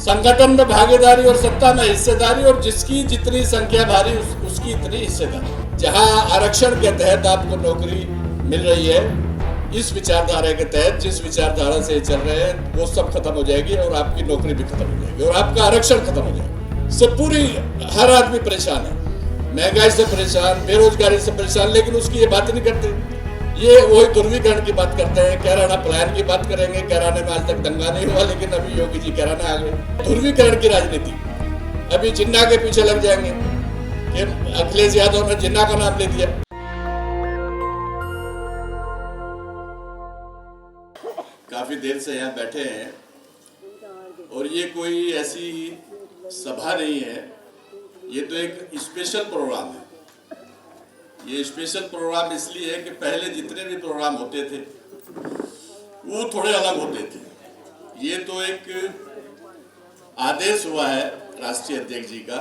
संगठन में भागीदारी और सत्ता में हिस्सेदारी, और जिसकी जितनी संख्या भारी उसकी इतनी हिस्सेदारी। जहां आरक्षण के तहत आपको नौकरी मिल रही है, इस विचारधारा के तहत जिस विचारधारा से चल रहे हैं वो सब खत्म हो जाएगी और आपकी नौकरी भी खत्म हो जाएगी और आपका आरक्षण खत्म हो जाएगा। से पूरी हर आदमी परेशान है, महंगाई से परेशान, बेरोजगारी से परेशान, लेकिन उसकी ये बात नहीं करते। ये वही ध्रुवीकरण की बात करते हैं, कैराना पलायन की बात करेंगे। कैराने में आज तक दंगा नहीं हुआ, लेकिन अभी योगी जी कैराना आ गए। ध्रुवीकरण की राजनीति, अभी जिन्ना के पीछे लग जाएंगे कि अखिलेश यादव ने जिन्ना का नाम ले दिया। काफी देर से यहाँ बैठे हैं और ये कोई ऐसी सभा नहीं है, ये तो एक स्पेशल प्रोग्राम है। ये स्पेशल प्रोग्राम इसलिए है कि पहले जितने भी प्रोग्राम होते थे वो थोड़े अलग होते थे। ये तो एक आदेश हुआ है राष्ट्रीय अध्यक्ष जी का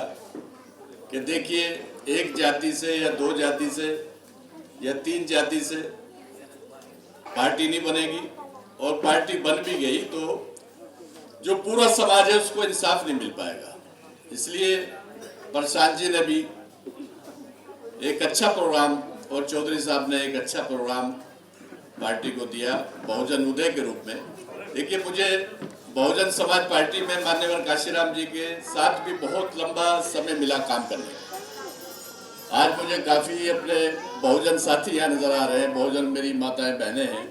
कि देखिए, एक जाति से या दो जाति से या तीन जाति से पार्टी नहीं बनेगी, और पार्टी बन भी गई तो जो पूरा समाज है उसको इंसाफ नहीं मिल पाएगा। इसलिए प्रशांत जी ने भी एक अच्छा प्रोग्राम और चौधरी साहब ने एक अच्छा प्रोग्राम पार्टी को दिया बहुजन उदय के रूप में। देखिए, मुझे बहुजन समाज पार्टी में माननीय काशीराम जी के साथ भी बहुत लंबा समय मिला काम करने का। आज मुझे काफ़ी अपने बहुजन साथी यहाँ नजर आ रहे हैं, बहुजन मेरी माताएं बहनें हैं।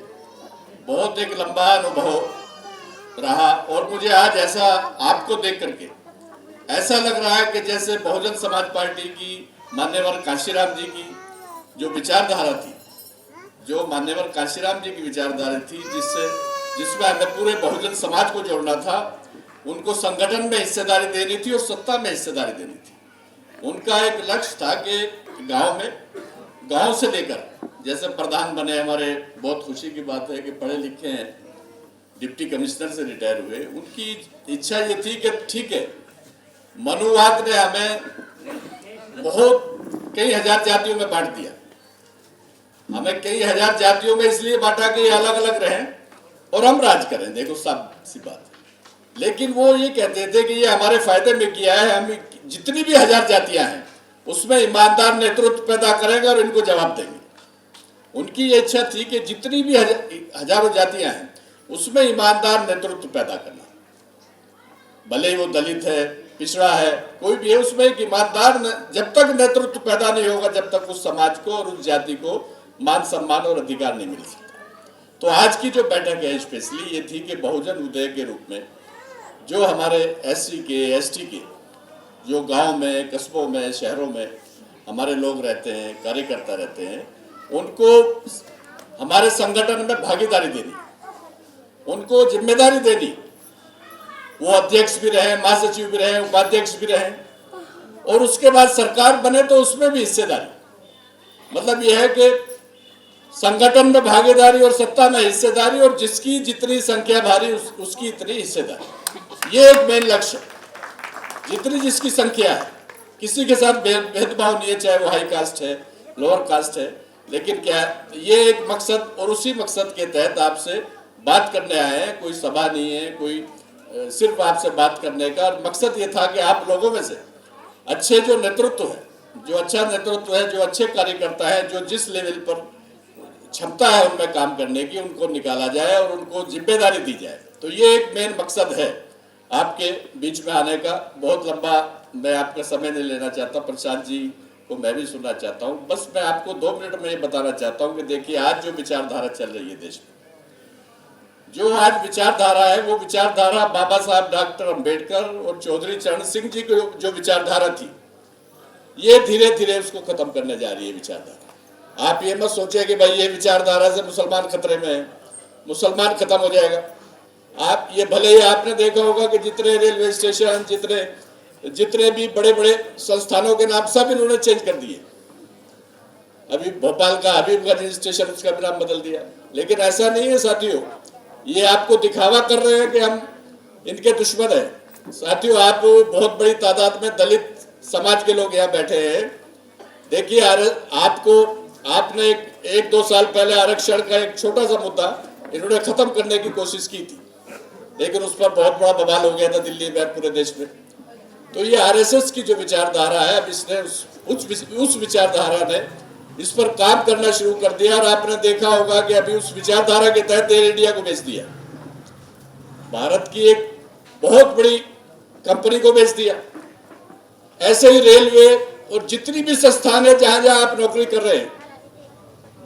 बहुत एक लंबा अनुभव रहा और मुझे आज ऐसा आपको देख करके ऐसा लग रहा है कि जैसे बहुजन समाज पार्टी की मान्यवर काशीराम जी की जो विचारधारा थी, जो मान्यवर काशीराम जी की विचारधारा थी, जिसमें हमें पूरे बहुजन समाज को जोड़ना था, उनको संगठन में हिस्सेदारी देनी थी और सत्ता में हिस्सेदारी देनी थी। उनका एक लक्ष्य था कि गांव से लेकर, जैसे प्रधान बने हमारे, बहुत खुशी की बात है कि पढ़े लिखे हैं, डिप्टी कमिश्नर से रिटायर हुए। उनकी इच्छा ये थी कि ठीक है, मनुवाद ने हमें बहुत कई हजार जातियों में बांट दिया, हमें कई हजार जातियों में इसलिए बांटा कि ये अलग अलग रहें और हम राज करें। देखो, साफ सी बात है। लेकिन वो ये कहते थे कि ये हमारे फायदे में किया है, हम जितनी भी हजार जातियां हैं उसमें ईमानदार नेतृत्व पैदा करेंगे और इनको जवाब देंगे। उनकी ये इच्छा थी कि जितनी भी हजारों जातियां हैं उसमें ईमानदार नेतृत्व पैदा करना, भले ही वो दलित है, पिछड़ा है, कोई भी है, उसमें एक ईमानदार जब तक नेतृत्व पैदा नहीं होगा, जब तक उस समाज को और उस जाति को मान सम्मान और अधिकार नहीं मिल सकता। तो आज की जो बैठक है स्पेशली ये थी कि बहुजन उदय के रूप में जो हमारे SC के ST के जो गांव में, कस्बों में, शहरों में हमारे लोग रहते हैं, कार्यकर्ता रहते हैं, उनको हमारे संगठन में भागीदारी देनी, उनको जिम्मेदारी देनी। वो अध्यक्ष भी रहे, महासचिव भी रहे, उपाध्यक्ष भी रहे, और उसके बाद सरकार बने तो उसमें भी हिस्सेदारी। मतलब यह है कि संगठन में भागीदारी और सत्ता में हिस्सेदारी, और जिसकी जितनी संख्या भारी उसकी इतनी हिस्सेदारी। ये एक मेन लक्ष्य है। जितनी जिसकी संख्या है, किसी के साथ भेदभाव नहीं है, चाहे वो हाई कास्ट है, लोअर कास्ट है, लेकिन क्या है, ये एक मकसद, और उसी मकसद के तहत आपसे बात करने आए हैं। कोई सभा नहीं है, कोई सिर्फ आपसे बात करने का मकसद ये था कि आप लोगों में से अच्छे जो नेतृत्व है, जो अच्छा नेतृत्व है, जो अच्छे कार्यकर्ता है, जो जिस लेवल पर क्षमता है उनमें काम करने की, उनको निकाला जाए और उनको जिम्मेदारी दी जाए। तो ये एक मेन मकसद है आपके बीच में आने का। बहुत लंबा मैं आपका समय नहीं लेना चाहता, प्रशांत जी को मैं भी सुनना चाहता हूँ। बस मैं आपको 2 मिनट में ये बताना चाहता हूँ कि देखिए, आज जो विचारधारा चल रही है देश में, जो आज विचारधारा है, वो विचारधारा बाबा साहब डॉक्टर अंबेडकर और चौधरी चरण सिंह जी की जो विचारधारा थी, ये धीरे धीरे उसको खत्म करने जा रही है विचारधारा। आप ये मत सोचिए कि भाई ये विचारधारा से मुसलमान खतरे में है, मुसलमान खत्म हो जाएगा। आप ये भले ही आपने देखा होगा कि जितने रेलवे स्टेशन, जितने भी बड़े बड़े संस्थानों के नाम सब इन्होंने चेंज कर दिए। अभी भोपाल का हबीबगंज स्टेशन, उसका भी नाम बदल दिया। लेकिन ऐसा नहीं है साथियों, ये आपको दिखावा कर रहे हैं कि हम इनके दुश्मन हैं। साथियों, आप बहुत बड़ी तादाद में दलित समाज के लोग यहाँ बैठे हैं। देखिए, आपने एक 2 साल पहले आरक्षण का एक छोटा सा मुद्दा इन्होंने खत्म करने की कोशिश की थी। लेकिन उस पर बहुत बड़ा बवाल हो गया था दिल्ली में, पूरे देश में। तो ये आरएसएस की जो विचारधारा है, अब इसने उस विचारधारा ने इस पर काम करना शुरू कर दिया। और आपने देखा होगा कि अभी उस विचारधारा के तहत एयर इंडिया को बेच दिया, भारत की एक बहुत बड़ी कंपनी को बेच दिया। ऐसे ही रेलवे और जितनी भी संस्थान है जहां जहां आप नौकरी कर रहे हैं,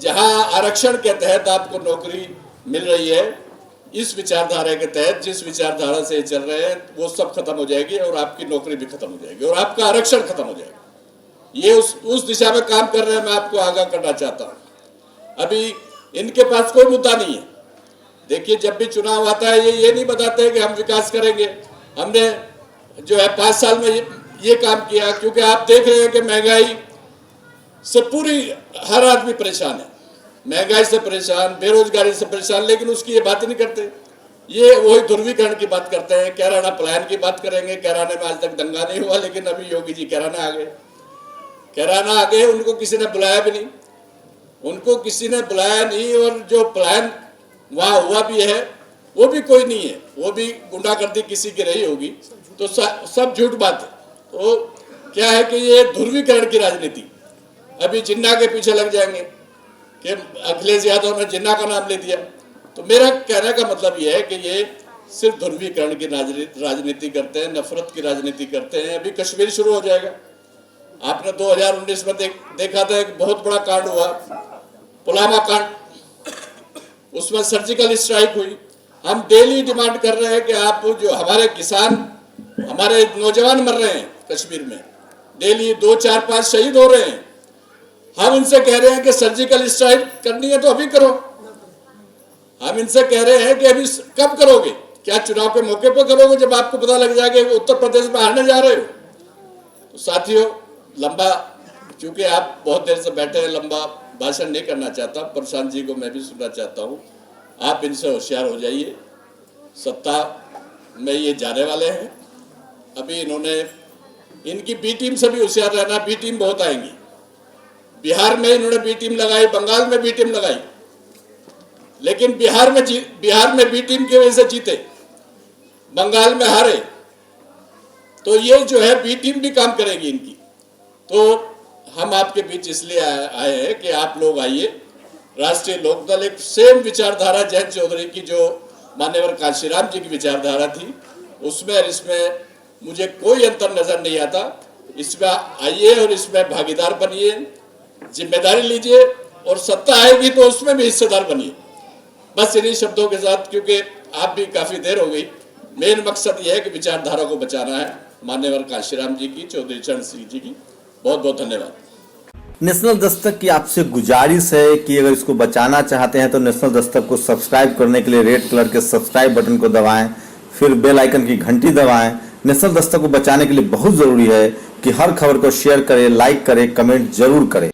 जहां आरक्षण के तहत आपको नौकरी मिल रही है, इस विचारधारा के तहत जिस विचारधारा से चल रहे हैं, वो सब खत्म हो जाएगी और आपकी नौकरी भी खत्म हो जाएगी और आपका आरक्षण खत्म हो जाएगा। ये उस दिशा में काम कर रहे हैं। मैं आपको आगाह करना चाहता हूं, अभी इनके पास कोई मुद्दा नहीं है। देखिए, जब भी चुनाव आता है ये नहीं बताते कि हम विकास करेंगे, हमने जो है 5 साल में ये काम किया, क्योंकि आप देख रहे हैं कि महंगाई से पूरी हर आदमी परेशान है, महंगाई से परेशान, बेरोजगारी से परेशान, लेकिन उसकी ये बात नहीं करते। ये वही ध्रुवीकरण की बात करते हैं, कैराना पलायन की बात करेंगे। कैराने में आज तक दंगा नहीं हुआ, लेकिन अभी योगी जी कैराना आ गए, उनको किसी ने बुलाया भी नहीं, उनको किसी ने बुलाया नहीं। और जो पलायन वहां हुआ भी है वो भी कोई नहीं है, वो भी गुंडागर्दी किसी की रही होगी। तो सब झूठ बात है। तो क्या है कि ये ध्रुवीकरण की राजनीति, अभी जिन्ना के पीछे लग जाएंगे कि अखिलेश यादव ने जिन्ना का नाम ले दिया। तो मेरा कहने का मतलब ये है कि ये सिर्फ ध्रुवीकरण की राजनीति करते हैं, नफरत की राजनीति करते हैं। अभी कश्मीर शुरू हो जाएगा। आपने 2019 में देखा था एक बहुत बड़ा कांड हुआ, पुलवामा कांड, उसमें सर्जिकल स्ट्राइक हुई। हम डेली डिमांड कर रहे हैं कि आप जो हमारे किसान, हमारे नौजवान मर रहे हैं कश्मीर में, डेली 2, 4, 5 शहीद हो रहे हैं। हम इनसे कह रहे हैं कि सर्जिकल स्ट्राइक करनी है तो अभी करो। हम इनसे कह रहे हैं कि अभी कब करोगे? क्या चुनाव के मौके पर करोगे, जब आपको पता लग जाएगा कि उत्तर प्रदेश में हारने जा रहे हो? तो साथियों, लंबा, क्योंकि आप बहुत देर से बैठे हैं, लंबा भाषण नहीं करना चाहता। प्रशांत जी को मैं भी सुनना चाहता हूँ। आप इनसे होशियार हो जाइए, सत्ता में ये जाने वाले हैं। अभी इन्होंने, इनकी बी टीम से भी होशियार रहना, बी टीम बहुत आएंगी। बिहार में इन्होंने बी टीम लगाई, बंगाल में बी टीम लगाई, लेकिन बिहार में बी टीम की वजह से जीते, बंगाल में हारे। तो ये जो है बी टीम भी काम करेगी इनकी। तो हम आपके बीच इसलिए आए हैं कि आप लोग आइए। राष्ट्रीय लोकदल एक सेम विचारधारा जयंत चौधरी की, जो मान्यवर कांशीराम जी की विचारधारा थी, उसमें और इसमें मुझे कोई अंतर नजर नहीं आता। इसमें आइए और इसमें भागीदार बनिए, जिम्मेदारी लीजिए, और सत्ता आएगी तो उसमें भी हिस्सेदार बनिए। बस इन्हीं शब्दों के साथ, क्योंकि आप भी काफी देर हो गई, मेन मकसद यह है कि विचारधारा को बचाना है, मान्यवर कांशीराम जी की, चौधरी चरण सिंह जी की। बहुत बहुत धन्यवाद। नेशनल दस्तक की आपसे गुजारिश है कि अगर इसको बचाना चाहते हैं तो नेशनल दस्तक को सब्सक्राइब करने के लिए रेड कलर के सब्सक्राइब बटन को दबाएं, फिर बेल आइकन की घंटी दबाएं। नेशनल दस्तक को बचाने के लिए बहुत जरूरी है कि हर खबर को शेयर करें, लाइक करें, कमेंट जरूर करें।